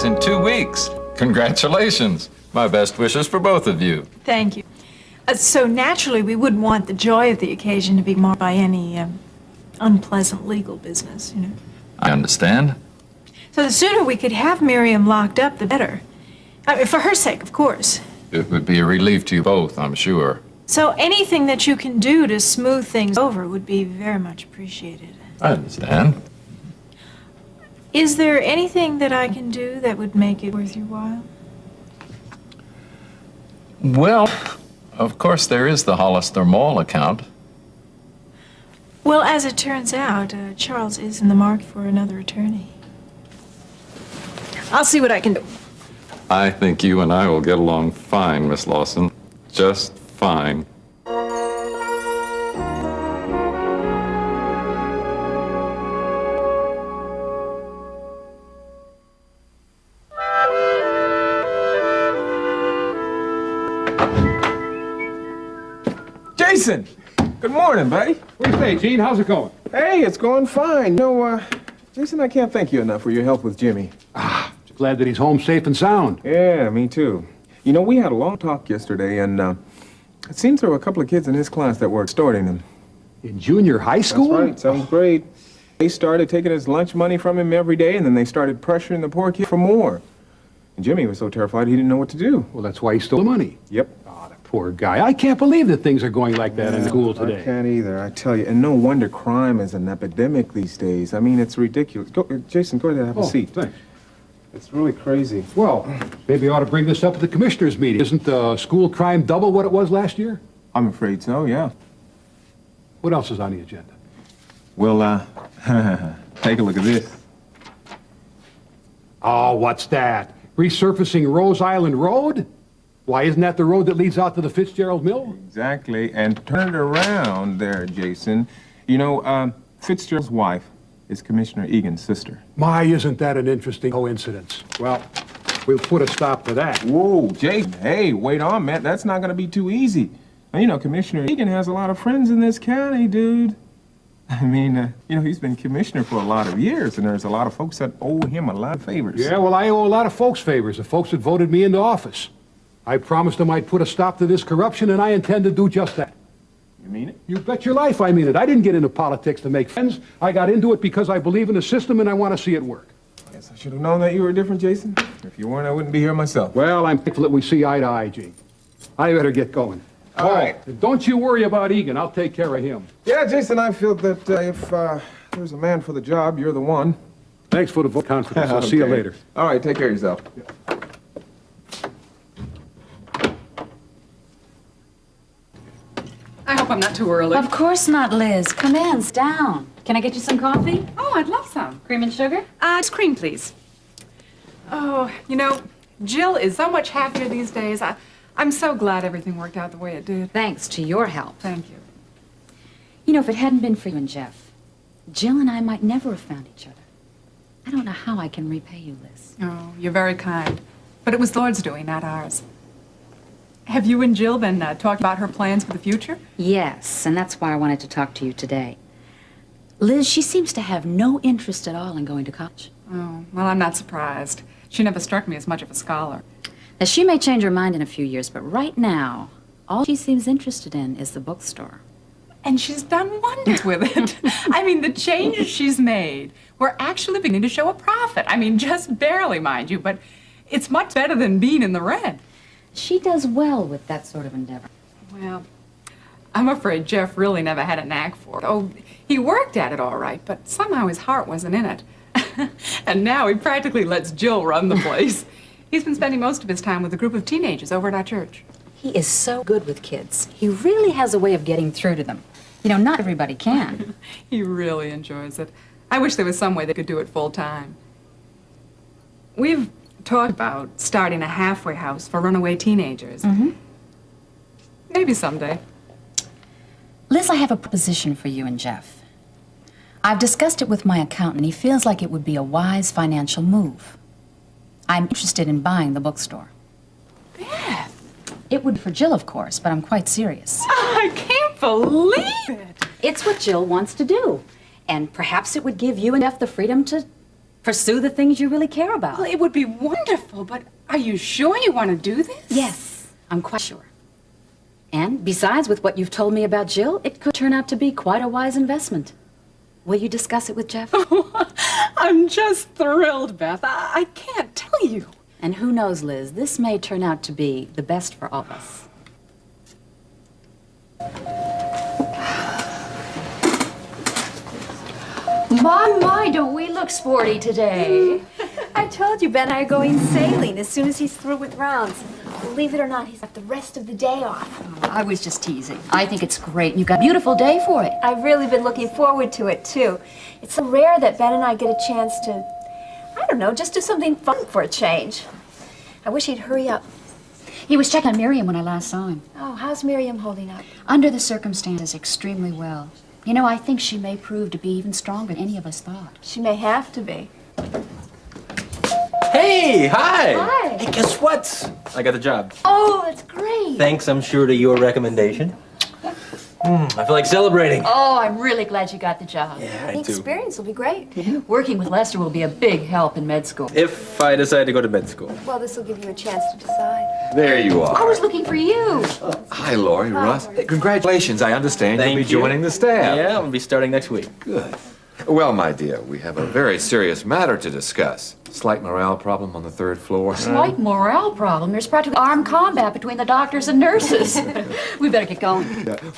is in 2 weeks. Congratulations. My best wishes for both of you. Thank you. So naturally, we wouldn't want the joy of the occasion to be marred by any unpleasant legal business, you know. I understand. So the sooner we could have Miriam locked up, the better. I mean, for her sake, of course. It would be a relief to you both, I'm sure. So anything that you can do to smooth things over would be very much appreciated. I understand. Is there anything that I can do that would make it worth your while? Well, of course there is the Hollister Mall account. Well, as it turns out, Charles is in the market for another attorney. I'll see what I can do. I think you and I will get along fine, Miss Lawson. Just fine. Jason! Good morning, buddy. What do you say, Gene? How's it going? Hey, it's going fine. Jason, I can't thank you enough for your help with Jimmy. Just glad that he's home safe and sound. Yeah, me too. You know, we had a long talk yesterday, and it seems there were a couple of kids in his class that were extorting him. In junior high school? That's right, 7th grade. They started taking his lunch money from him every day, and then they started pressuring the poor kid for more. And Jimmy was so terrified he didn't know what to do. Well, that's why he stole the money. Yep. Oh, that poor guy. I can't believe that things are going like that in school today. I can't either, I tell you. And no wonder crime is an epidemic these days. I mean, it's ridiculous. Jason, go ahead and have a seat. Thanks. It's really crazy. Well, maybe I ought to bring this up at the commissioners' meeting. Isn't school crime double what it was last year? I'm afraid so, yeah. What else is on the agenda? Well, take a look at this. Oh, what's that? Resurfacing Rose Island Road? Why, isn't that the road that leads out to the Fitzgerald Mill? Exactly, and turn it around there, Jason. You know, Fitzgerald's wife is Commissioner Egan's sister. My, isn't that an interesting coincidence? Well, we'll put a stop to that. Whoa, Jason, hey, wait on, man. That's not going to be too easy. Now, you know, Commissioner Egan has a lot of friends in this county, dude. I mean, you know, he's been commissioner for a lot of years, and there's a lot of folks that owe him a lot of favors. Yeah, well, I owe a lot of folks favors, the folks that voted me into office. I promised them I'd put a stop to this corruption, and I intend to do just that. You mean it? You bet your life I mean it. I didn't get into politics to make friends. I got into it because I believe in the system and I want to see it work. Guess I should have known that you were different, Jason. If you weren't, I wouldn't be here myself. Well, I'm thankful that we see eye to eye, Gene. I better get going. All right. Don't you worry about Egan. I'll take care of him. Yeah, Jason, I feel that if there's a man for the job, you're the one. Thanks for the vote confidence. I'll see you Okay. later. All right, take care of yourself. I hope I'm not too early. Of course not, Liz. Come in, sit down. Can I get you some coffee? Oh, I'd love some. Cream and sugar? It's cream, please. Oh, you know, Jill is so much happier these days. I'm so glad everything worked out the way it did. Thanks to your help. Thank you. You know, if it hadn't been for you and Jeff, Jill and I might never have found each other. I don't know how I can repay you, Liz. Oh, you're very kind. But it was the Lord's doing, not ours. Have you and Jill been talking about her plans for the future? Yes, and that's why I wanted to talk to you today. Liz, she seems to have no interest at all in going to college. Oh, well, I'm not surprised. She never struck me as much of a scholar. Now, she may change her mind in a few years, but right now, all she seems interested in is the bookstore. And she's done wonders with it. I mean, the changes she's made were actually beginning to show a profit. I mean, just barely, mind you, but it's much better than being in the red. She does well with that sort of endeavor. Well, I'm afraid Jeff really never had a knack for it. Oh, he worked at it all right, but somehow his heart wasn't in it. And now he practically lets Jill run the place. He's been spending most of his time with a group of teenagers over at our church. He is so good with kids. He really has a way of getting through to them. You know, not everybody can. He really enjoys it. I wish there was some way they could do it full time. We've talked about starting a halfway house for runaway teenagers. Mm-hmm. Maybe someday. Liz, I have a proposition for you and Jeff. I've discussed it with my accountant, and he feels like it would be a wise financial move. I'm interested in buying the bookstore. Beth! It would for Jill, of course, but I'm quite serious. I can't believe it! It's what Jill wants to do. And perhaps it would give you and Jeff the freedom to Pursue the things you really care about. Well, it would be wonderful, but are you sure you want to do this? Yes, I'm quite sure. And besides, with what you've told me about Jill, it could turn out to be quite a wise investment. Will you discuss it with Jeff? I'm just thrilled, Beth. I can't tell you. And who knows, Liz, this may turn out to be the best for all of us. My, don't we look sporty today? I told you Ben and I are going sailing as soon as he's through with rounds. Believe it or not, he's got the rest of the day off. I was just teasing. I think it's great. You've got a beautiful day for it. I've really been looking forward to it, too. It's so rare that Ben and I get a chance to, I don't know, just do something fun for a change. I wish he'd hurry up. He was checking on Miriam when I last saw him. Oh, how's Miriam holding up? Under the circumstances, extremely well. You know, I think she may prove to be even stronger than any of us thought. She may have to be. Hey, hi! Hi. Hey, guess what? I got the job. Oh, that's great. Thanks, I'm sure, to your recommendation. I feel like celebrating. Oh, I'm really glad you got the job. Yeah, The I do. experience will be great. Working with Lester will be a big help in med school. If I decide to go to med school. Well, this will give you a chance to decide. There you I are. was looking for you. Hi, Lori, Russ. Congratulations. I understand you'll be Thank you. joining the staff. Yeah, I'm gonna be starting next week. Good. Well, my dear, we have a very serious matter to discuss. Slight morale problem on the third floor. Slight morale problem. There's practically armed combat between the doctors and nurses. We better get going.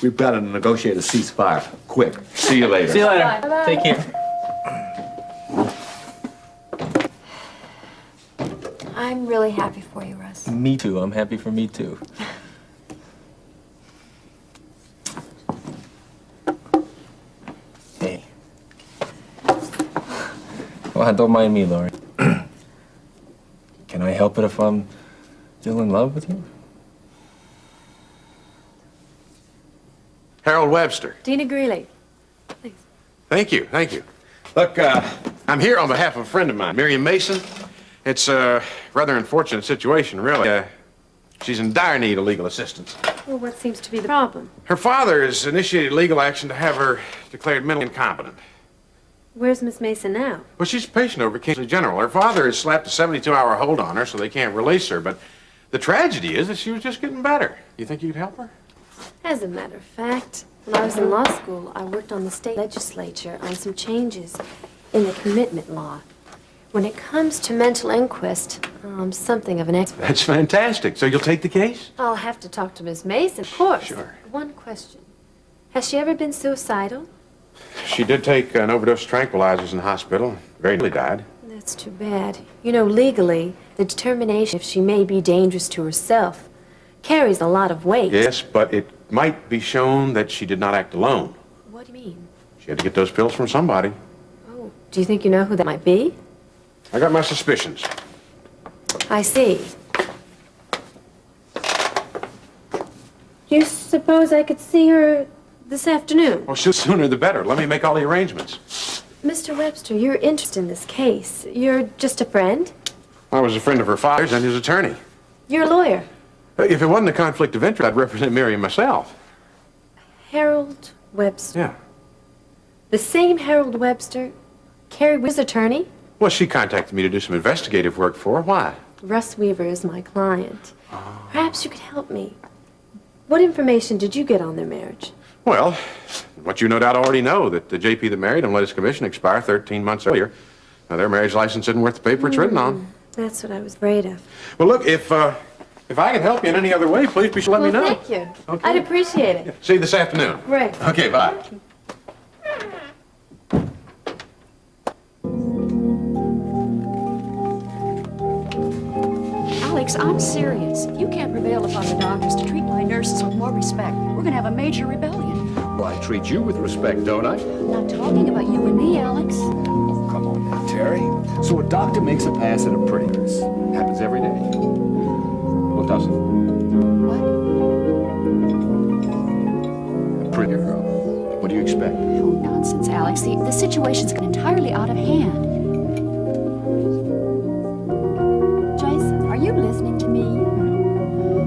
We've got to negotiate a ceasefire. Quick. See you later. See you later. Bye-bye. Take care. I'm really happy for you, Russ. Me too. I'm happy for me too. Hey. Well, don't mind me, Lori. Can I help it if I'm still in love with you? Harold Webster. Dina Greeley. Thank you, thank you. Look, I'm here on behalf of a friend of mine, Miriam Mason. It's a rather unfortunate situation, really. She's in dire need of legal assistance. Well, what seems to be the problem? Her father has initiated legal action to have her declared mentally incompetent. Where's Miss Mason now? Well, she's a patient over at Kingsley General. Her father has slapped a 72-hour hold on her, so they can't release her. But the tragedy is that she was just getting better. You think you could help her? As a matter of fact, when I was in law school, I worked on the state legislature on some changes in the commitment law. When it comes to mental inquest, I'm something of an expert. That's fantastic. So you'll take the case? I'll have to talk to Miss Mason, of course. Sure. One question. Has she ever been suicidal? She did take an overdose of tranquilizers in the hospital. Very nearly died. That's too bad. You know, legally, the determination if she may be dangerous to herself carries a lot of weight. Yes, but it might be shown that she did not act alone. What do you mean? She had to get those pills from somebody. Oh, do you think you know who that might be? I got my suspicions. I see. You suppose I could see her this afternoon? Well, sooner the better. Let me make all the arrangements. Mr. Webster, you're interested in this case. You're just a friend? I was a friend of her father's and his attorney. You're a lawyer. If it wasn't a conflict of interest, I'd represent Miriam myself. Harold Webster. Yeah. The same Harold Webster Carrie was attorney? Well, she contacted me to do some investigative work for her. Why? Russ Weaver is my client. Perhaps you could help me. What information did you get on their marriage? Well, what you no doubt already know, that the JP that married him let his commission expire 13 months earlier. Now, their marriage license isn't worth the paper it's written on. That's what I was afraid of. Well, look, if I can help you in any other way, please be sure to let me know. Thank you. Okay. I'd appreciate it. See you this afternoon. Right. Okay, bye. Alex, I'm serious. If you can't prevail upon the doctors to treat my nurses with more respect, we're going to have a major rebellion. Well, I treat you with respect, don't I? I'm not talking about you and me, Alex. Oh, come on now, Terry. So a doctor makes a pass at a pretty nurse. Happens every day. Well, does it? What? A pretty girl. What do you expect? Oh, nonsense, Alex. The situation's gotten entirely out of hand. Jason, are you listening to me?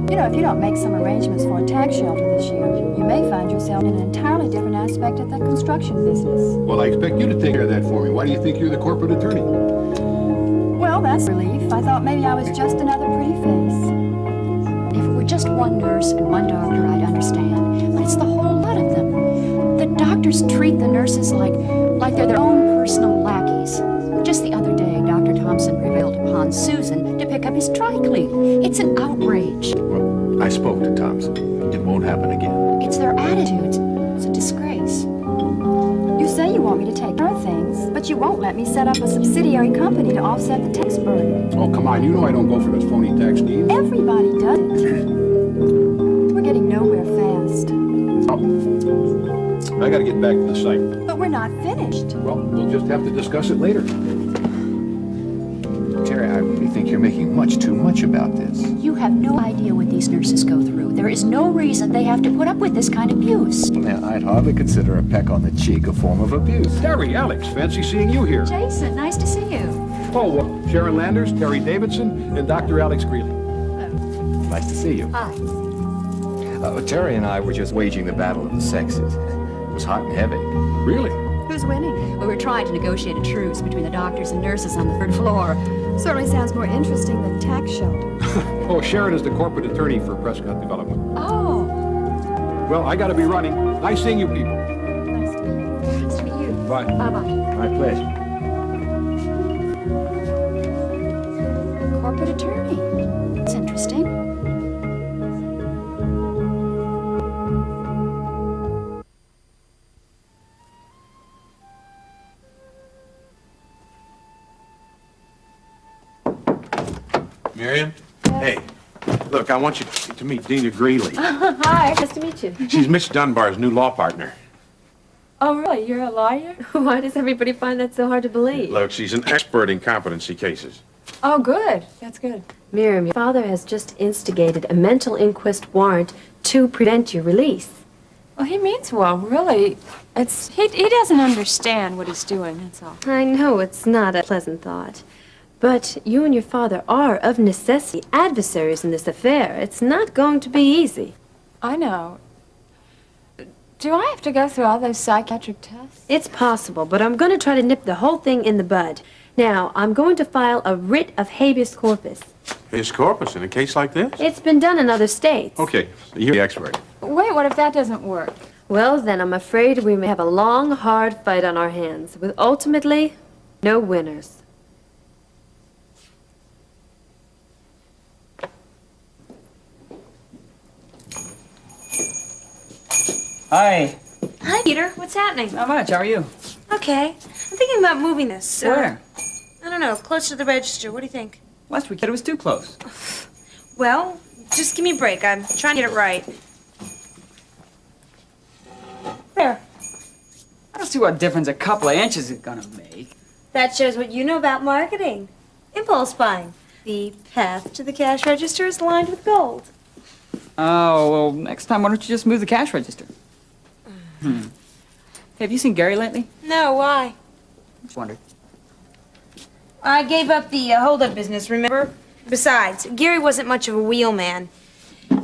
You know, if you don't make some arrangements for a tax shelter this year, you may find yourself in an entirely different aspect of the construction business. Well, I expect you to take care of that for me. Why do you think you're the corporate attorney? Well, that's a relief. I thought maybe I was just another pretty face. If it were just one nurse and one doctor, I'd understand. But it's the whole lot of them. The doctors treat the nurses like they're their own personal lackeys. Just the other day, Dr. Thompson prevailed upon Susan to pick up his dry clean. It's an outrage. Well, I spoke to Thompson. It won't happen again. It's their attitudes. It's a disgrace. You say you want me to take care of things, but you won't let me set up a subsidiary company to offset the tax burden. Oh, come on, you know I don't go for those phony tax deeds. Everybody does it. We're getting nowhere fast. Oh, I gotta get back to the site. But we're not finished. Well, we'll just have to discuss it later. Terry, I really think you're making much too much about this. You have no idea what these nurses go through. There is no reason they have to put up with this kind of abuse. Now, I'd hardly consider a peck on the cheek a form of abuse. Terry, Alex, fancy seeing you here. Jason, nice to see you. Oh, Sharon Landers, Terry Davidson, and Dr. Alex Greeley. Nice to see you. Hi. Terry and I were just waging the battle of the sexes. It was hot and heavy. Really? Who's winning? We were trying to negotiate a truce between the doctors and nurses on the third floor. Certainly sounds more interesting than tax shelter. Oh, Sharon is the corporate attorney for Prescott Development. Oh. Well, I gotta be running. Nice seeing you people. Nice to meet you. Nice to meet you. Bye. Bye-bye. My pleasure. Corporate attorney. It's interesting. Miriam? Hey, look, I want you to meet Dina Greeley. Hi, nice to meet you. She's Mitch Dunbar's new law partner. Oh, really? You're a lawyer? Why does everybody find that so hard to believe? Look, she's an expert in competency cases. Oh, good. That's good. Miriam, your father has just instigated a mental inquest warrant to prevent your release. Well, he means well, really. He doesn't understand what he's doing, that's all. I know it's not a pleasant thought. But you and your father are, of necessity, adversaries in this affair. It's not going to be easy. I know. Do I have to go through all those psychiatric tests? It's possible, but I'm going to try to nip the whole thing in the bud. Now, I'm going to file a writ of habeas corpus. Habeas corpus in a case like this? It's been done in other states. Okay, you're the expert. Wait, what if that doesn't work? Well, then I'm afraid we may have a long, hard fight on our hands, with ultimately no winners. Hi. Hi, Peter. What's happening? Not much. How are you? Okay. I'm thinking about moving this. Where? I don't know. Close to the register. What do you think? Last week it was too close. Well, just give me a break. I'm trying to get it right. There. I don't see what difference a couple of inches is gonna make. That shows what you know about marketing. Impulse buying. The path to the cash register is lined with gold. Oh, well, next time why don't you just move the cash register? Hey, have you seen Gary lately? No, why? Just wondered. I gave up the hold-up business, remember? Besides, Gary wasn't much of a wheelman.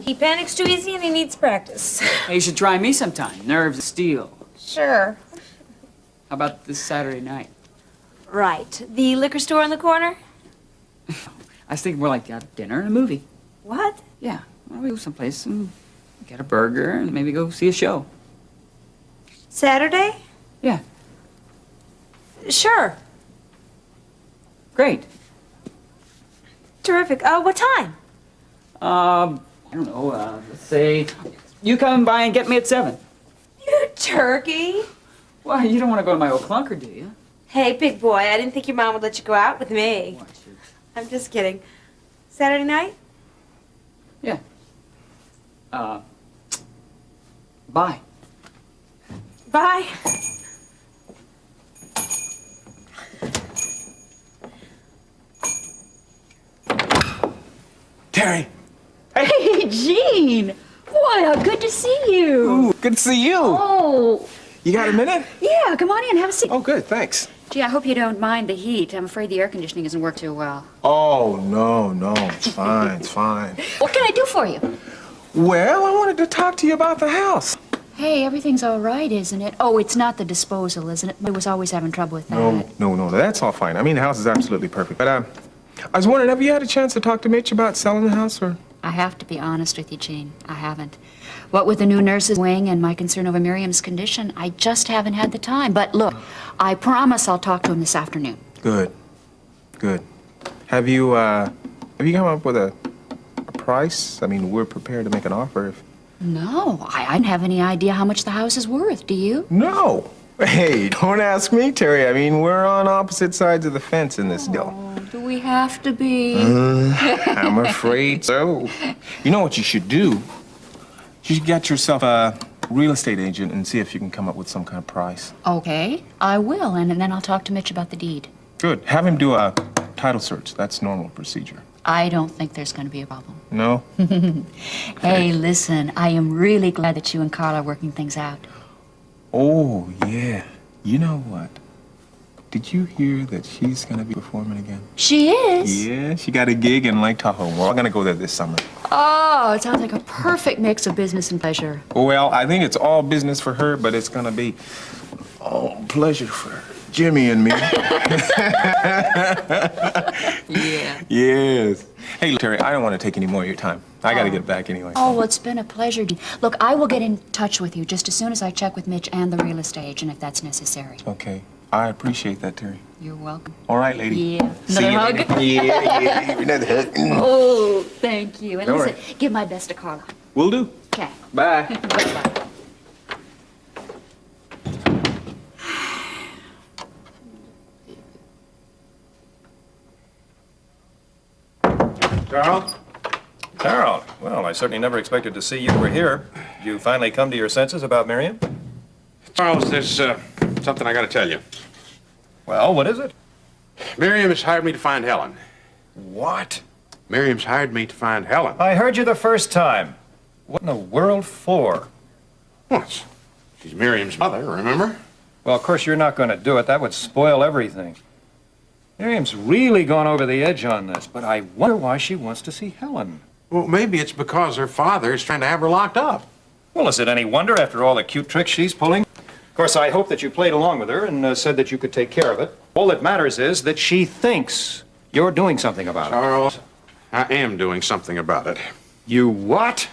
He panics too easy and he needs practice. Hey, you should try me sometime. Nerves of steel. Sure. How about this Saturday night? Right. The liquor store on the corner? I was thinking more like dinner and a movie. What? Yeah. Well, we go someplace and get a burger and maybe go see a show. Saturday? Yeah. Sure. Great. Terrific. What time? I don't know, let's say you come by and get me at 7. You turkey. Well, you don't want to go to my old clunker, do you? Hey, big boy, I didn't think your mom would let you go out with me. I'm just kidding. Saturday night? Yeah. Bye. Bye. Terry! Hey, Gene! Boy, how good to see you! Ooh, good to see you! Oh! You got a minute? Yeah, come on in, have a seat. Oh, good, thanks. Gee, I hope you don't mind the heat. I'm afraid the air conditioning doesn't work too well. Oh, no, it's fine, it's fine. What can I do for you? Well, I wanted to talk to you about the house. Hey, everything's all right, isn't it? Oh, it's not the disposal, isn't it? I was always having trouble with that. No, that's all fine. I mean, the house is absolutely perfect. But, I was wondering, have you had a chance to talk to Mitch about selling the house, or? I have to be honest with you, Jean. I haven't. What with the new nurses wing and my concern over Miriam's condition, I just haven't had the time. But look, I promise I'll talk to him this afternoon. Good. Good. Have you come up with a price? I mean, we're prepared to make an offer if... No, I don't have any idea how much the house is worth, do you? No. Hey, don't ask me, Terry. I mean, we're on opposite sides of the fence in this deal. Do we have to be? I'm afraid so. You know what you should do? You should get yourself a real estate agent and see if you can come up with some kind of price. Okay, I will, and then I'll talk to Mitch about the deed. Good. Have him do a title search. That's normal procedure. I don't think there's going to be a problem. No? Hey, listen, I am really glad that you and Carl are working things out. Oh, yeah. You know what? Did you hear that she's going to be performing again? She is? Yeah, she got a gig in Lake Tahoe. We're all going to go there this summer. Oh, it sounds like a perfect mix of business and pleasure. Well, I think it's all business for her, but it's going to be all pleasure for Jimmy and me. Yeah. Yes. Hey, Terry, I don't want to take any more of your time. I got to get back anyway. Oh, well, it's been a pleasure. Look, I will get in touch with you just as soon as I check with Mitch and the real estate agent if that's necessary. Okay. I appreciate that, Terry. You're welcome. All right, lady. Yeah. See Another you hug? later. Yeah. Another hug. Oh, thank you. And Don't listen, worry. give my best to Carla. Will do. Okay. Bye. Bye-bye. Carl? Carl, well, I certainly never expected to see you were here. You finally come to your senses about Miriam? Charles, there's something I got to tell you. Well, what is it? Miriam has hired me to find Helen. What? Miriam's hired me to find Helen. I heard you the first time. What in the world for? What? She's Miriam's mother, remember? Well, of course, you're not going to do it. That would spoil everything. Miriam's really gone over the edge on this, but I wonder why she wants to see Helen. Well, maybe it's because her father is trying to have her locked up. Well, is it any wonder after all the cute tricks she's pulling? Of course, I hope that you played along with her and said that you could take care of it. All that matters is that she thinks you're doing something about it. Charles, I am doing something about it. You what?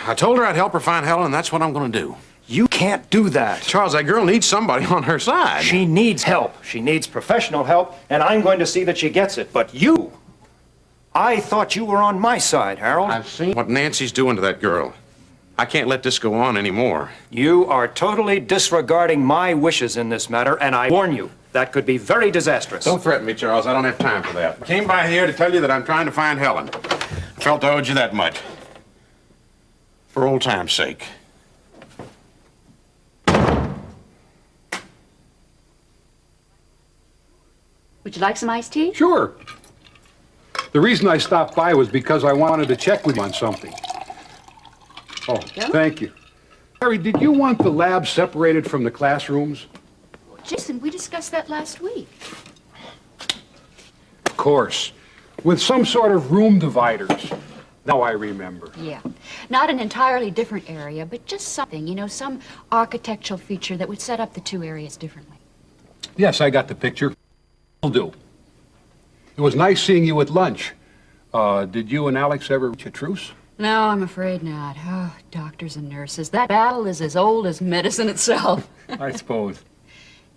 I told her I'd help her find Helen, and that's what I'm going to do. You can't do that. Charles, that girl needs somebody on her side. She needs help. She needs professional help, and I'm going to see that she gets it. But you, I thought you were on my side, Harold. I've seen what Nancy's doing to that girl. I can't let this go on anymore. You are totally disregarding my wishes in this matter, and I warn you, that could be very disastrous. Don't threaten me, Charles. I don't have time for that. I came by here to tell you that I'm trying to find Helen. I felt I owed you that much. For old time's sake. Would you like some iced tea? Sure. The reason I stopped by was because I wanted to check with you on something. Oh, thank you. Harry, did you want the lab separated from the classrooms? Jason, we discussed that last week. Of course. With some sort of room dividers. Now I remember. Yeah. Not an entirely different area, but just something, you know, some architectural feature that would set up the two areas differently. Yes, I got the picture. Will do. It was nice seeing you at lunch. Did you and Alex ever reach a truce? No, I'm afraid not. Oh, doctors and nurses. That battle is as old as medicine itself. I suppose.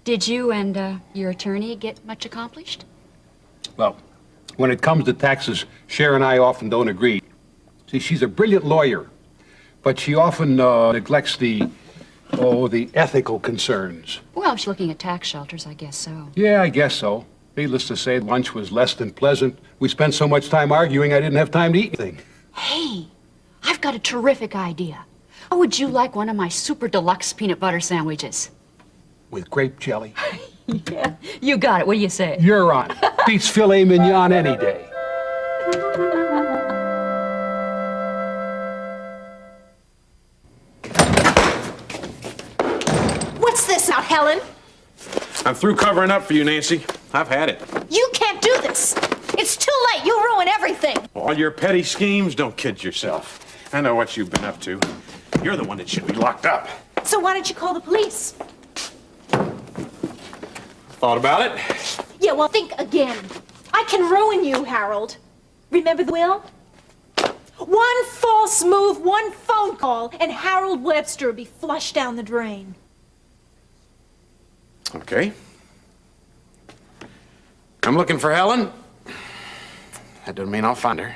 Did you and your attorney get much accomplished? Well, when it comes to taxes, Cher and I often don't agree. See, she's a brilliant lawyer, but she often neglects the ethical concerns. Well, she's looking at tax shelters, I guess so. Yeah, I guess so. Needless to say, lunch was less than pleasant. We spent so much time arguing, I didn't have time to eat anything. Hey, I've got a terrific idea. How would you like one of my super deluxe peanut butter sandwiches? With grape jelly. Yeah, you got it. What do you say? You're on. Beats filet mignon any day. What's this now, Helen? I'm through covering up for you, Nancy. I've had it. You can't do this. It's too late. You'll ruin everything. All your petty schemes, don't kid yourself. I know what you've been up to. You're the one that should be locked up. So why don't you call the police? Thought about it? Yeah, well, think again. I can ruin you, Harold. Remember the will? One false move, one phone call, and Harold Webster will be flushed down the drain. Okay. I'm looking for Helen. That doesn't mean I'll find her.